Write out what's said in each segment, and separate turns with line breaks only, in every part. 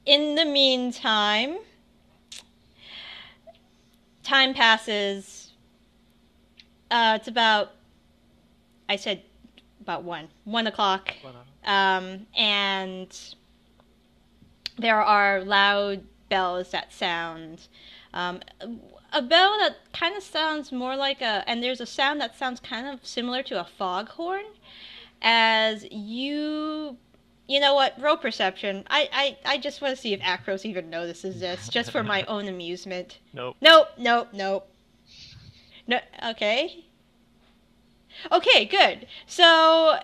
In the meantime, time passes. It's about, I said about 1 o'clock.
1 hour.
And there are loud bells that sound. A bell that kind of sounds more like and there's a sound that sounds kind of similar to a foghorn. As you know what? Roll perception. I just want to see if Acros even notices this, just for my own amusement.
Nope.
Nope. No. Okay. Okay. Good. So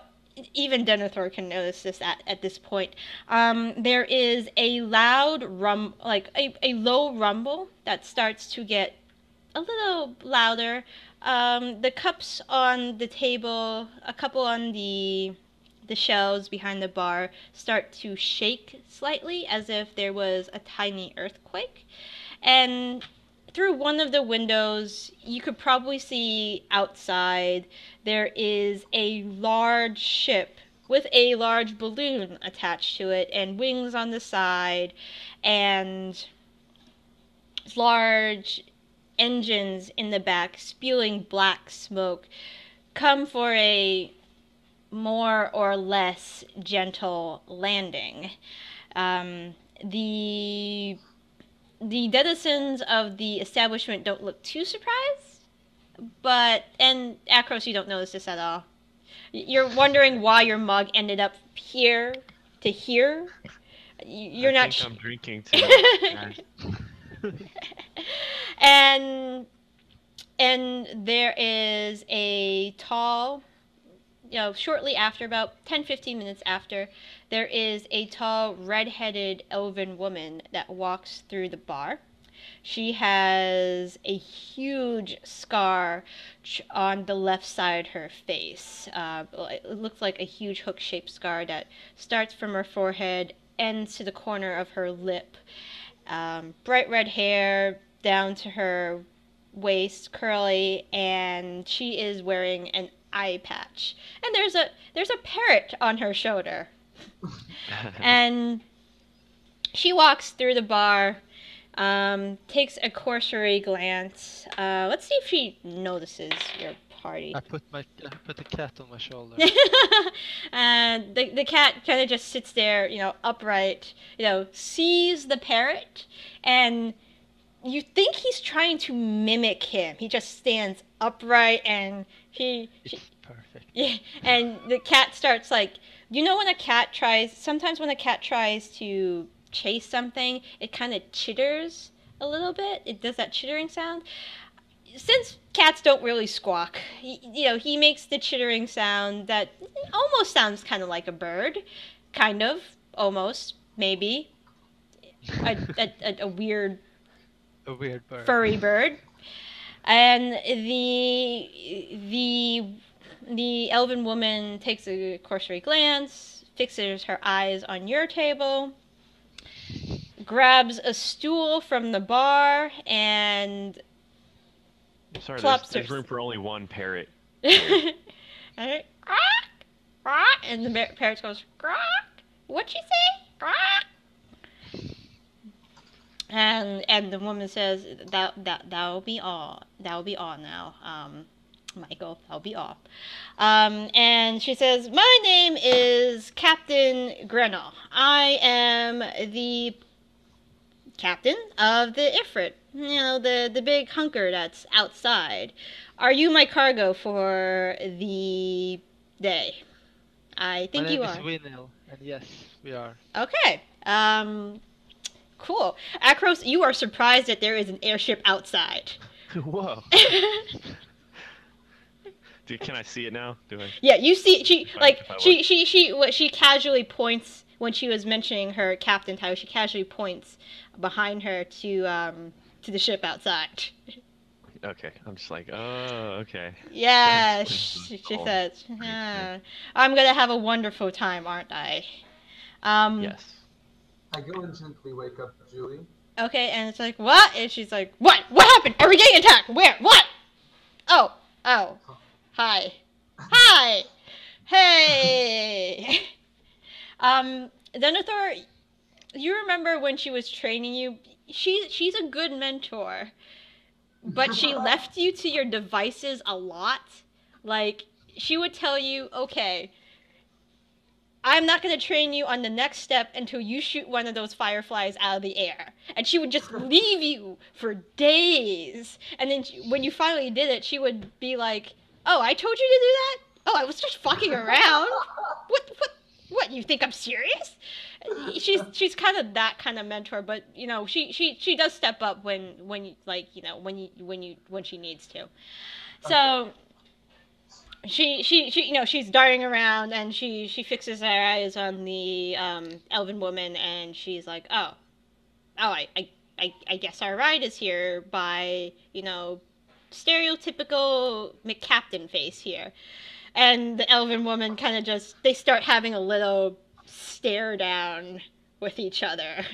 even Denethor can notice this at this point. There is a loud like a low rumble that starts to get a little louder. The cups on the table, a couple on the shelves behind the bar, start to shake slightly as if there was a tiny earthquake. And through one of the windows, you could probably see outside there is a large ship with a large balloon attached to it and wings on the side and large engines in the back spewing black smoke come for a more or less gentle landing. Um, the denizens of the establishment don't look too surprised, and Acros, you don't notice this at all. You're wondering why your mug ended up here to here. You're
I
not.
think I'm drinking too much.
and there is a tall, shortly after, about 10-15 minutes after, there is a tall, red-headed elven woman that walks through the bar. She has a huge scar on the left side of her face. It looks like a huge hook-shaped scar that starts from her forehead, ends to the corner of her lip. Bright red hair down to her waist, curly, and she is wearing an eye patch. And there's a parrot on her shoulder. And she walks through the bar, takes a cursory glance. Let's see if she notices your party.
I put the cat on my shoulder.
And the cat kind of just sits there, upright, sees the parrot, and you think he's trying to mimic him. He just stands upright, and
It's perfect.
yeah, and the cat starts like, when a cat sometimes when a cat tries to chase something, it kind of chitters a little bit. It does that chittering sound. Since cats don't really squawk, he makes the chittering sound that almost sounds kind of like a bird. Kind of, almost, maybe. A weird
bird.
furry bird. And the elven woman takes a cursory glance, fixes her eyes on your table, grabs a stool from the bar, and
I'm sorry,
plops
there's room for only one parrot.
and the parrot goes, "What'd you say?" And the woman says, that'll be all. That'll be all now. Michael, that'll be all. And she says, "My name is Captain Grenell. I am the captain of the Ifrit. The big hunker that's outside. Are you my cargo for the day?" I think you are.
My name is Hwinnil, and yes, we are.
Okay. Cool. Acros, you are surprised that there is an airship outside.
Whoa. Dude, can I see it now? Do I?
Yeah, you see, she casually points when she was mentioning her captain title. She casually points behind her to the ship outside.
Okay, I'm just like, oh, okay.
Yeah, she says, "I'm gonna have a wonderful time, aren't I?"
Yes.
I go and gently wake up Julie.
Okay, and it's like, "What?" And she's like, "What? What happened? Are we getting attacked? Where? What?" Oh. Hi. Hey! Denethor, you remember when she was training you? She's a good mentor, but she left you to your devices a lot. Like, she would tell you, okay, I'm not going to train you on the next step until you shoot one of those fireflies out of the air. And she would just leave you for days. And then when you finally did it, she would be like, oh, I told you to do that? Oh, I was just fucking around. What, you think I'm serious? She's kind of that kind of mentor, but you know, she does step up when you like, you know, when she needs to. So she you know, she's darting around and she fixes her eyes on the elven woman and she's like, oh, I guess our ride is here by, you know, stereotypical McCaptain face here. And the elven woman kind of just, they start having a little stare down with each other. Is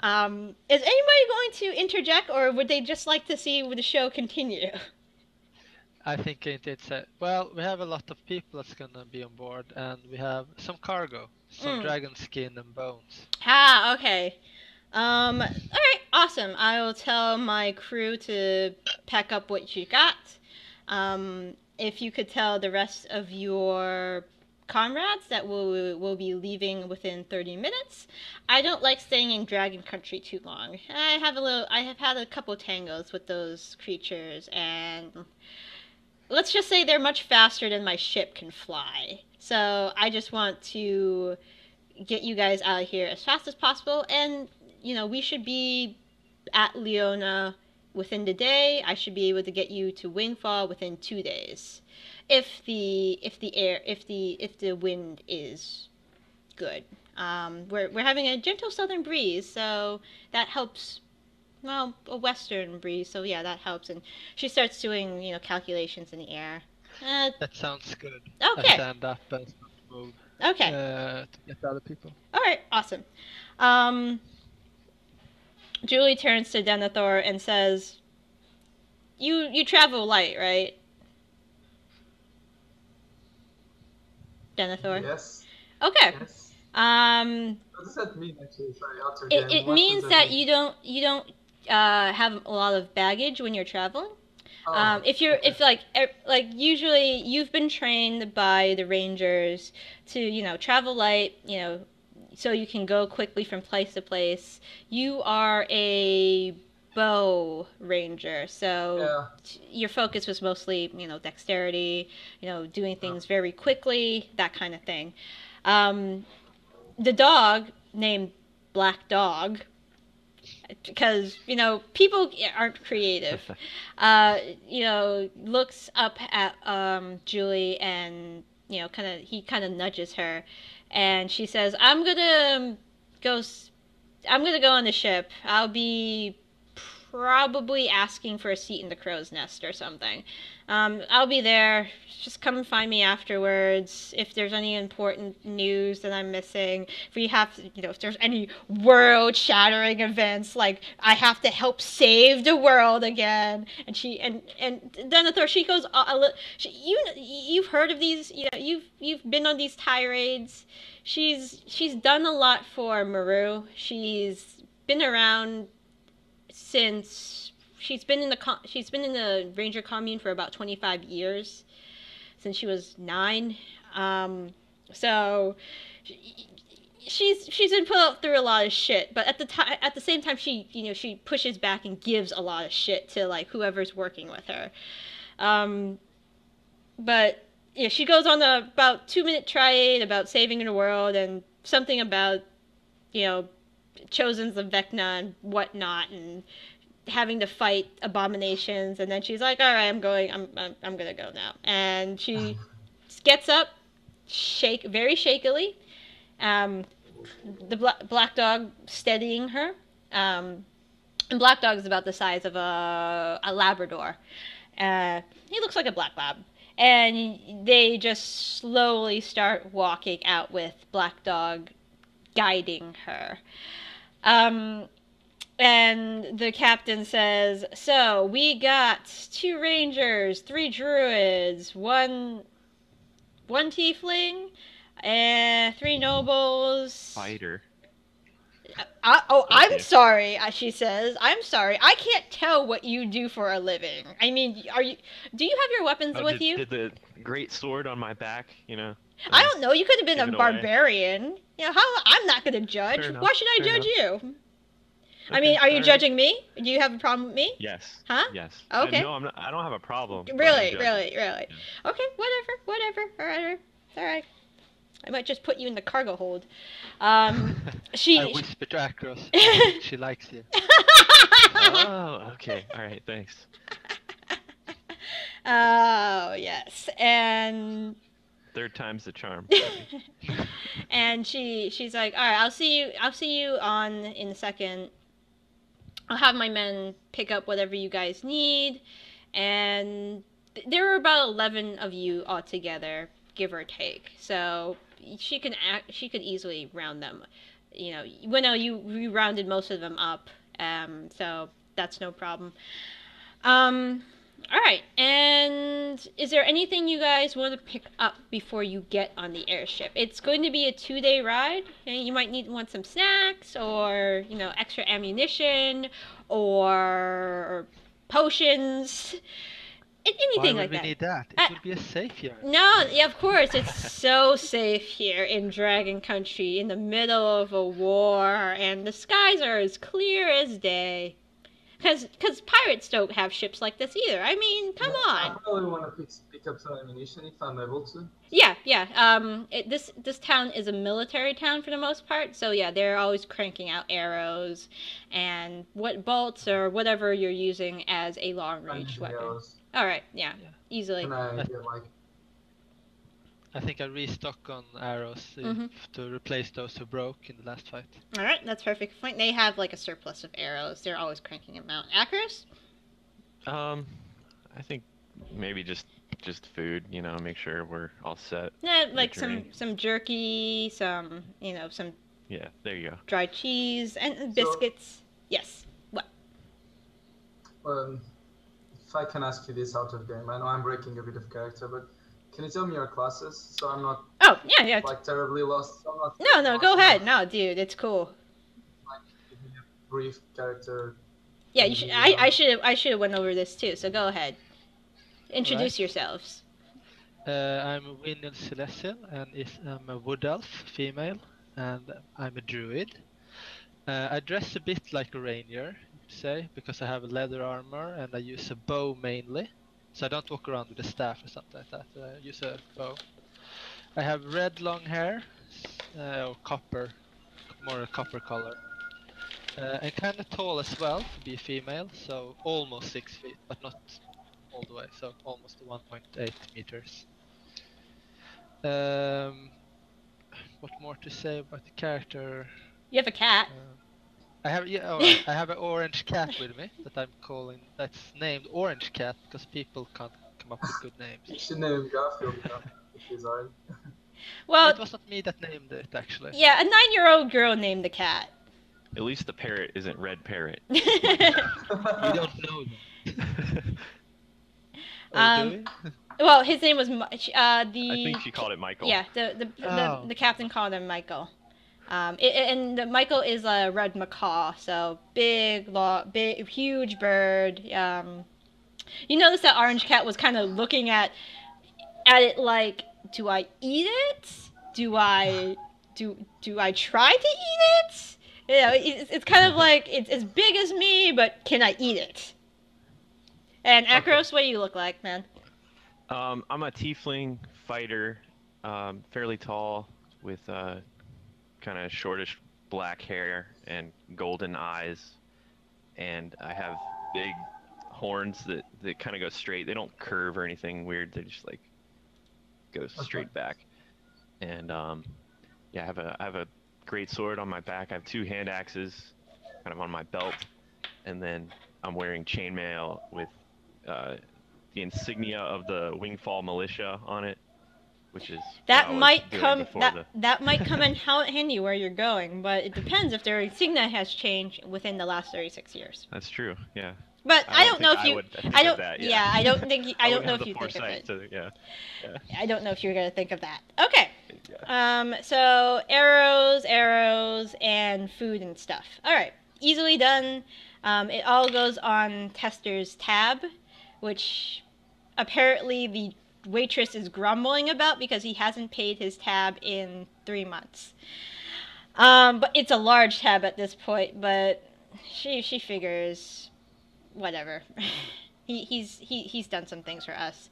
anybody going to interject, or would they just like to see the show continue?
I think it's well, we have a lot of people that's gonna be on board, and we have some cargo, some dragon skin and bones.
Ah, okay. All right, awesome. I will tell my crew to pack up what you got. If you could tell the rest of your comrades that we'll be leaving within 30 minutes. I don't like staying in Dragon Country too long. I have had a couple tangos with those creatures, and let's just say they're much faster than my ship can fly. So I just want to get you guys out of here as fast as possible, and you know, we should be at Leona within the day. I should be able to get you to Wingfall within 2 days, if the wind is good. We're having a gentle southern breeze, so that helps. Well, a western breeze, so yeah, that helps. And she starts doing, you know, calculations in the air.
That sounds good.
Okay.
I stand up and move.
Okay.
To get the other people.
All right. Awesome. Julie turns to Denethor and says, "You travel light, right?" Denethor.
Yes.
Okay.
Yes.
What
does that mean, actually? Sorry, I'll turn
it means that you don't have a lot of baggage when you're traveling. If usually you've been trained by the rangers to, you know, travel light, you know, so you can go quickly from place to place. You are a bow ranger, so your focus was mostly, you know, dexterity, you know, doing things very quickly, that kind of thing. The dog named Black Dog, because, you know, people aren't creative, you know, looks up at Julie and, you know, he kind of nudges her, and she says, I'm gonna go on the ship. I'll be probably asking for a seat in the crow's nest or something. I'll be there. Just come and find me afterwards. If there's any important news that I'm missing, if there's any world-shattering events, like I have to help save the world again. And Denethor, she goes, you've heard of these, you know, you've been on these tirades. She's done a lot for Maru. She's been around since she's been in the Ranger commune for about 25 years, since she was 9. So she's been put through a lot of shit, but at the same time she pushes back and gives a lot of shit to like whoever's working with her. But yeah, she goes on a about 2-minute tirade about saving the world and something about, you know, Chosens of Vecna and whatnot, and having to fight abominations. And then she's like, all right, I'm gonna go now. And she gets up, very shakily, the Black Dog steadying her. And Black Dog is about the size of a Labrador. He looks like a black lab. And they just slowly start walking out with Black Dog guiding her. And the captain says, so we got 2 rangers, 3 druids, one tiefling, 3 nobles.
Fighter.
I'm
you.
sorry. She says, "I'm sorry. I can't tell what you do for a living. I mean, do you have your weapons with you?
Did the great sword on my back,
I don't know. You could have been
give
a
it away?
barbarian. I'm not going to judge.
Fair enough,
Why should I
fair
judge you? I
Okay,
mean, are you
alright.
judging me? Do you have a problem with me?
Yes.
Huh?
Yes.
Okay.
No, I'm not. I don't have a problem. but I'm
Really?
judging.
Okay, whatever. All right. I might just put you in the cargo hold.
I
She.
whisper to Acros. She likes you.
Oh, okay. All right. Thanks.
Oh yes, and
Third time's the charm.
and she's like, all right, I'll see you on in a second. I'll have my men pick up whatever you guys need, and there were about 11 of you altogether, give or take. So she could easily round them. You rounded most of them up, so that's no problem. All right, and is there anything you guys want to pick up before you get on the airship? It's going to be a 2-day ride. You might want some snacks, or extra ammunition, or potions, anything
Why
like
would we
that.
need that? It would be a safe yard.
No, yeah, of course, it's so safe here in Dragon Country, in the middle of a war, and the skies are as clear as day. Because pirates don't have ships like this either. I mean, come
I
on.
probably want to pick up some ammunition if I'm able to.
Yeah. This town is a military town for the most part, so yeah, they're always cranking out arrows and bolts or whatever you're using as a long-range
Anything
weapon.
else?
All right, yeah,
Yeah.
easily.
Can I get
I think I restock on arrows to replace those who broke in the last fight.
All right, that's perfect point. They have like a surplus of arrows. They're always cranking them out. Acros?
I think maybe just food. Make sure we're all set.
Yeah, like
drink.
some jerky, some some
Yeah. There you go.
dried cheese and biscuits. Yes. What?
if I can ask you this out of game, I know I'm breaking a bit of character, but can you tell me your classes so I'm not
Oh yeah.
like terribly lost? So I'm not
No, go ahead. No, dude, it's cool.
Like, give me a brief character.
Yeah, you should. I should have went over this too. So go ahead. Introduce
Right.
yourselves.
I'm Hwinnil and I'm a wood elf, female, and I'm a druid. I dress a bit like a ranger, you could say, because I have a leather armor and I use a bow mainly. So I don't walk around with a staff or something like that. I use a bow. I have red long hair, or copper, more a copper color. And kind of tall as well to be a female, so almost 6 feet, but not all the way, so almost 1.8 meters. What more to say about the character?
You have a cat.
I have I have an orange cat with me that I'm calling. That's named Orange Cat because people can't come up with good names.
You should name him Garfield if he's alright.
Well,
It was not me that named it actually.
yeah, a 9-year-old girl named the cat.
At least the parrot isn't Red Parrot.
You don't know them. Do we?
Well, his name was
I think she called it Michael.
Yeah, the captain called him Michael. And Michael is a red macaw, so big, huge bird. You notice that Orange Cat was kind of looking at it like, do I eat it? Do I try to eat it? It's kind of like it's as big as me, but can I eat it? And Acros, what do you look like, man?
I'm a tiefling fighter, fairly tall, with kind of shortish black hair and golden eyes, and I have big horns that kind of go straight. They don't curve or anything weird. They just like go straight back. And yeah, I have a great sword on my back. I have 2 hand axes, kind of on my belt, and then I'm wearing chainmail with the insignia of the Wingfall militia on it, which is
That
what I was
might
doing
come
before
that might come in handy where you're going, but it depends if their insignia has changed within the last 36 years.
That's true. Yeah.
But I don't know if
think
you.
would think
I
of
don't.
that,
yeah, I don't think. I don't
wouldn't
know
have
if
the
you think of
foresight
it.
yeah.
I don't know if you're gonna think of that. Okay. So arrows, and food and stuff. All right, easily done. It all goes on Tester's tab, which apparently the waitress is grumbling about because he hasn't paid his tab in 3 months. But it's a large tab at this point. But she figures, whatever. he's done some things for us.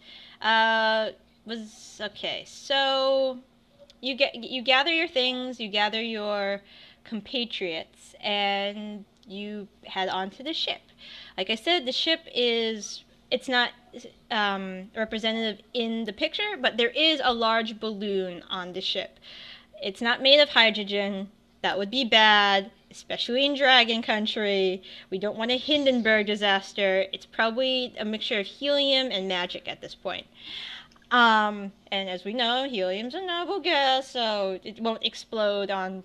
Was okay. So you gather your things, you gather your compatriots, and you head onto the ship. Like I said, the ship it's not representative in the picture, but there is a large balloon on the ship. It's not made of hydrogen. That would be bad, especially in Dragon Country. We don't want a Hindenburg disaster. It's probably a mixture of helium and magic at this point. And as we know, helium's a noble gas, so it won't explode on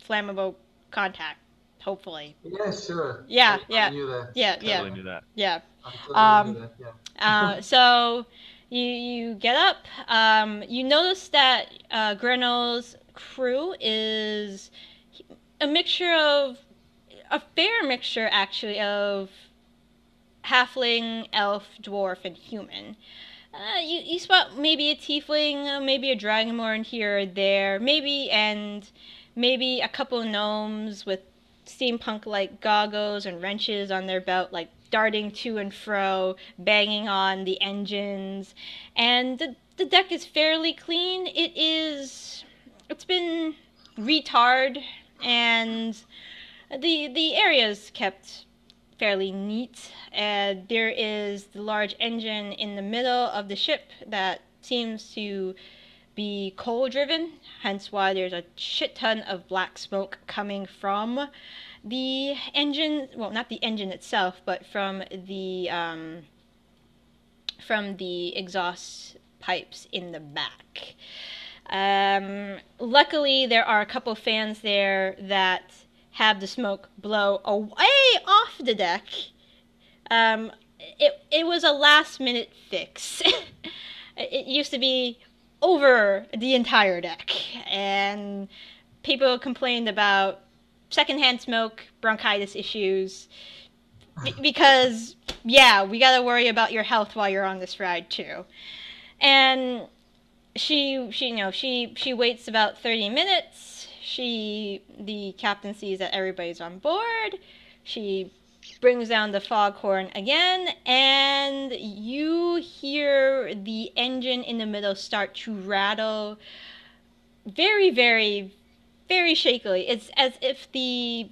flammable contact, hopefully.
Yeah, sure.
Yeah,
I knew that.
Yeah,
Totally knew that.
yeah.
I totally knew that, yeah.
So you get up. You notice that Grenel's crew is a fair mixture actually of halfling, elf, dwarf, and human. You spot maybe a tiefling, maybe a dragonborn here or there, maybe a couple of gnomes with steampunk-like goggles and wrenches on their belt, like darting to and fro, banging on the engines. And the deck is fairly clean. It's been retarred, and the area is kept fairly neat. There is the large engine in the middle of the ship that seems to be coal driven, hence why there's a shit ton of black smoke coming from the engine. Well, not the engine itself, but from the exhaust pipes in the back. Luckily, there are a couple fans there that have the smoke blow away off the deck. It was a last minute fix. It used to be over the entire deck, and people complained about secondhand smoke, bronchitis issues, because yeah, we gotta worry about your health while you're on this ride too. And she waits about 30 minutes. The captain sees that everybody's on board. She brings down the foghorn again, and you hear the engine in the middle start to rattle very, very, very shakily. It's as if the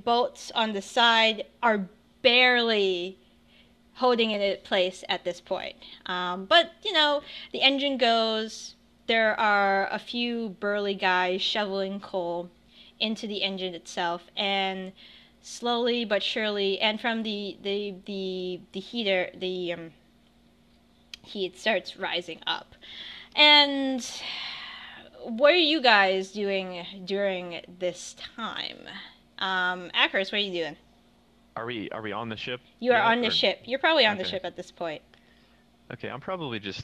bolts on the side are barely holding it in place at this point. But, the engine goes. There are a few burly guys shoveling coal into the engine itself, and slowly but surely, and from the heater, the heat starts rising up. And what are you guys doing during this time? Arcos, what are you doing?
Are we on the ship?
You are on the
or-
ship. You're probably on the
Okay.
ship at this point.
Okay, I'm probably just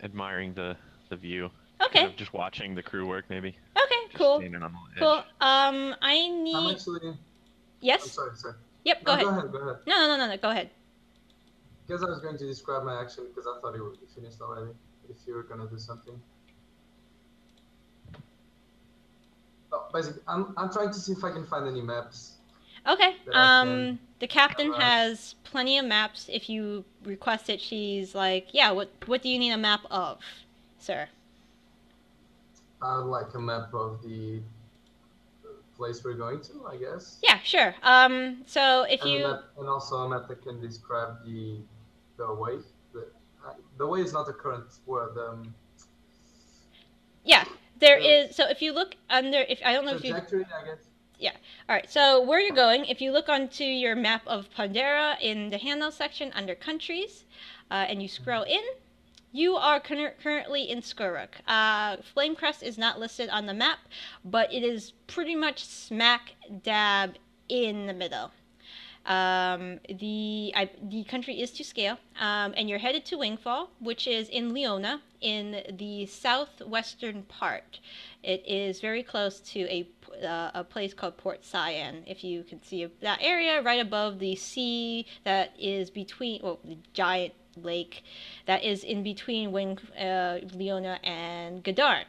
admiring the view.
Okay.
Kind of just watching the crew work, maybe.
Okay,
Just
cool.
standing on the edge.
Cool. I
I'm
need...
actually... I'm
Yes?
sorry.
Yep, go
No,
ahead.
Go ahead.
No, go ahead.
Because I was going to describe my action because I thought it would be finished already. If you were gonna do something. Oh, basically, I'm trying to see if I can find any maps.
Okay.
That I can
The captain
cover.
has plenty of maps. If you request it, she's like, yeah, what do you need a map of, sir?
I would like a map of the place we're going to, I guess.
Yeah, sure. So if
And,
you...
and also a map that can describe the way. The way is not a current word.
Yeah, there
Yeah.
is... So if you look under... I don't know if you...
Trajectory, I guess.
All right, so where you're going, if you look onto your map of Pondera in the handle section under countries, and you scroll in, you are currently in Skurruk. Flamecrest is not listed on the map, but it is pretty much smack dab in the middle. The country is to scale, and you're headed to Wingfall, which is in Leona, in the southwestern part. It is very close to a place called Port Cyan. If you can see that area right above the sea that is between, well, the giant lake that is in between Leona and Gadarn.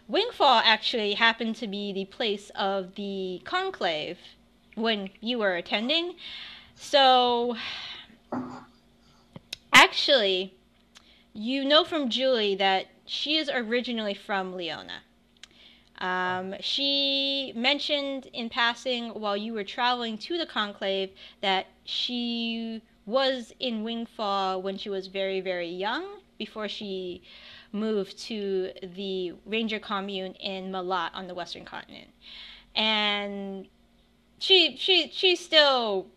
Wingfall actually happened to be the place of the conclave when you were attending. So, actually, you know from Julie that she is originally from Leona. She mentioned in passing while you were traveling to the conclave that she was in Wingfall when she was very, very young, before she moved to the Ranger commune in Malat on the western continent. And she's still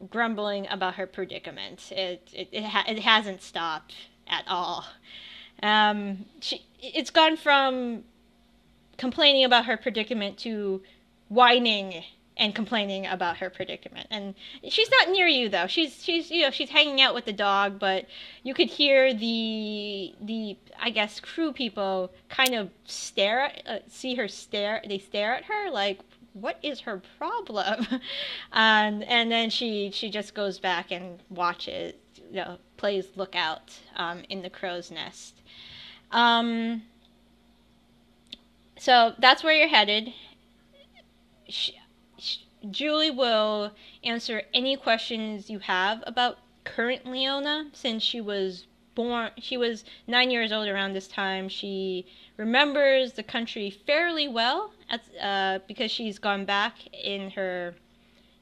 grumbling about her predicament. It hasn't stopped at all. It's gone from complaining about her predicament to whining and complaining about her predicament. And she's not near you though. She's hanging out with the dog, but you could hear the I guess crew people kind of see her stare. They stare at her like, what is her problem? And then she just goes back and watches, plays lookout in the crow's nest. So that's where you're headed. Julie will answer any questions you have about current Leona, since she was 9 years old around this time. She remembers the country fairly well, because she's gone back in her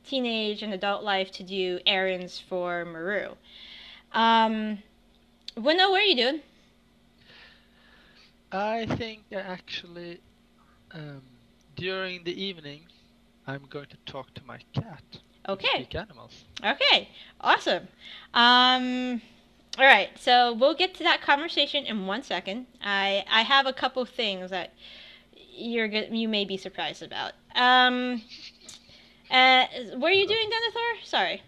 teenage and adult life to do errands for Maru. Hwinnil, what are you doing?
I think actually, during the evening, I'm going to talk to my cat.
Okay.
Speak animals.
Okay. Awesome. All right. So we'll get to that conversation in 1 second. I have a couple of things that you may be surprised about. What are you doing, Denethor? Sorry.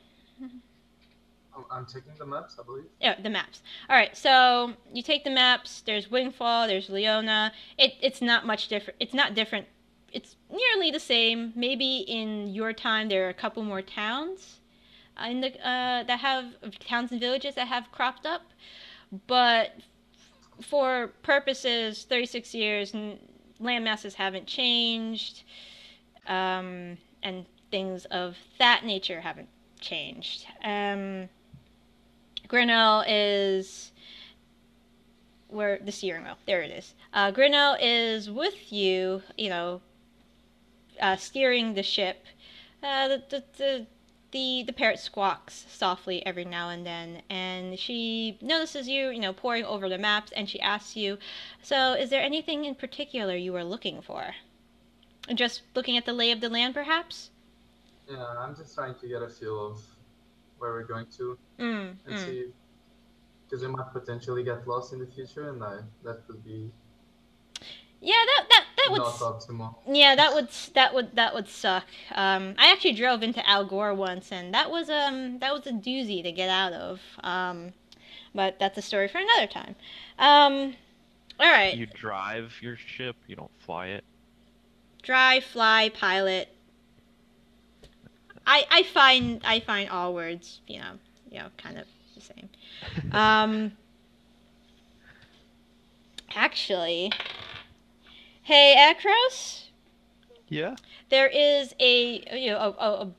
I'm taking the maps, I believe.
Yeah, the maps. All right, so you take the maps. There's Wingfall. There's Leona. It's not much different. It's not different. It's nearly the same. Maybe in your time there are a couple more towns that have towns and villages that have cropped up, but for purposes 36 years, land masses haven't changed, and things of that nature haven't changed. Hwinnil is where the steering wheel. There it is. Hwinnil is with you, steering the ship. The parrot squawks softly every now and then, and she notices you, poring over the maps, and she asks you, so is there anything in particular you are looking for? Just looking at the lay of the land, perhaps?
Yeah, I'm just trying to get a feel of where we're going to and see, because we might potentially get lost in the future, and that would be
that would
not optimal.
Yeah, that would suck. I actually drove into Al Gore once, and that was a doozy to get out of. But that's a story for another time. All right.
You drive your ship, you don't fly it.
Drive, fly, pilot. I find all words, kind of the same. Actually, hey, Arcos.
Yeah.
There is a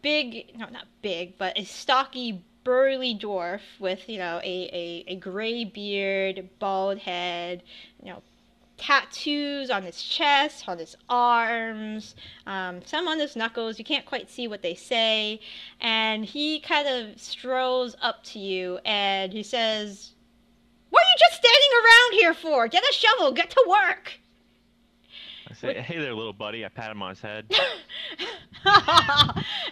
big, no, not big, but a stocky, burly dwarf with a gray beard, bald head, tattoos on his chest, on his arms, some on his knuckles. You can't quite see what they say. And he kind of strolls up to you and he says, "What are you just standing around here for? Get a shovel, get to work."
I say, "Hey there, little buddy." I pat him on his head.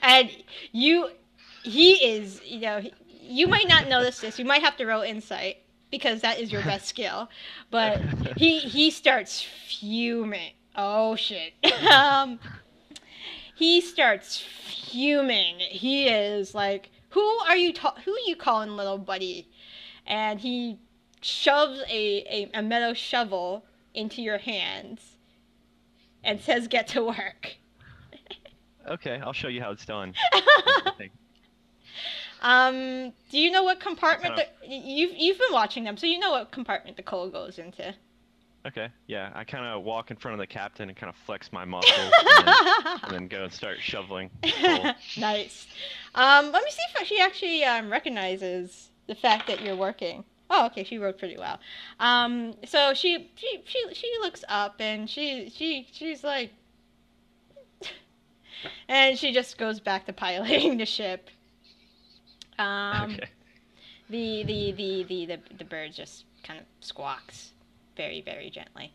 And he is, you might not notice this. You might have to roll insight, because that is your best skill. But he starts fuming. Oh shit. he starts fuming. He is like, who are you calling little buddy? And he shoves a metal shovel into your hands and says, get to work.
Okay, I'll show you how it's done.
Do you know what compartment
Kind
you've been watching them, so you know what compartment the coal goes into.
Okay, yeah, I kind of walk in front of the captain and kind of flex my muscles, and then go and start shoveling coal.
Nice. Let me see if she actually recognizes the fact that you're working. Oh, okay, she wrote pretty well. So she looks up and she's like, and she just goes back to piloting the ship.
Okay.
The bird just kind of squawks very, very gently.